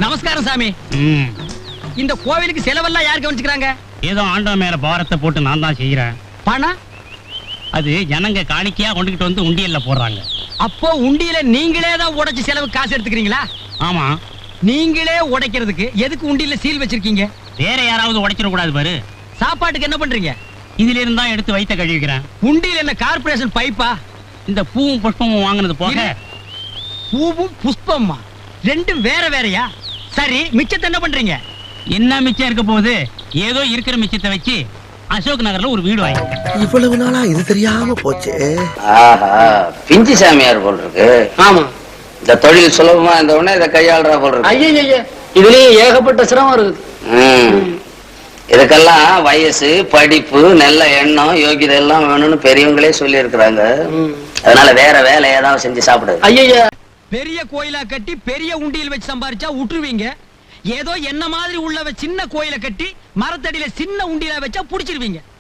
நமஸ்காரம் சாமி. இந்த கோவிலுக்கு செலவெல்லாம் யார் கவனிச்சுக்கிறாங்க? ஏதோ ஆண்டவன் மேல பாரத்தை போட்டு நான் தான் செய்யறேன். பணம் அது ஜனங்க காணிக்கையா கொண்டுகிட்டு வந்து உண்டியல்ல போடுறாங்க. அப்போ உண்டியல நீங்களே தான் உடைச்சு செலவு காசு எடுத்துக்கிறீங்களா? ஆமா. நீங்களே உடைக்கிறதுக்கு எதுக்கு உண்டியல சீல் வச்சிருக்கீங்க? வேற யாராவது உடைச்சிட கூடாது பாரு. சாப்பாட்டுக்கு என்ன பண்றீங்க? இதுல இருந்தா எடுத்து வைத்த கழுவிக்கிறேன். உண்டியல் என்ன கார்பரேஷன் பைப்பா? இந்த பூவும் புஷ்பமும் வாங்கினது போக. பூவும் புஷ்பமா ரெண்டும் வேற வேறயா? சரி, மிச்சத்தை என்ன பண்றீங்க? என்ன மிச்சம் இருக்க போகுது? ஏதோ இருக்கிற மிச்சத்தை வச்சு அசோக் நகர்ல ஒரு வீடு வாங்கி. இவ்வளவு நாளா இது தெரியாம போச்சு. ஆஹா, பிஞ்சி சாமியார் போல் இருக்கு. ஆமா, இந்த தொழில் சுலபமா இந்த உடனே இதை கையாளுறா போல் இருக்கு. ஐயா இதுலயே ஏகப்பட்ட சிரமம் இருக்குது. இதுக்கெல்லாம் வயசு, படிப்பு, நல்ல எண்ணம், யோகிதை எல்லாம் வேணும்னு பெரியவங்களே சொல்லி இருக்கிறாங்க. அதனால வேற வேலை ஏதாவது செஞ்சு சாப்பிடு. ஐயா, பெரிய கோயிலா கட்டி பெரிய உண்டியல் வச்சு சம்பாரிச்சா விட்டுருவீங்க. ஏதோ என்ன மாதிரி உள்ளவ சின்ன கோயிலை கட்டி மரத்தடியில சின்ன உண்டியலா வச்சா புடிச்சிருவீங்க.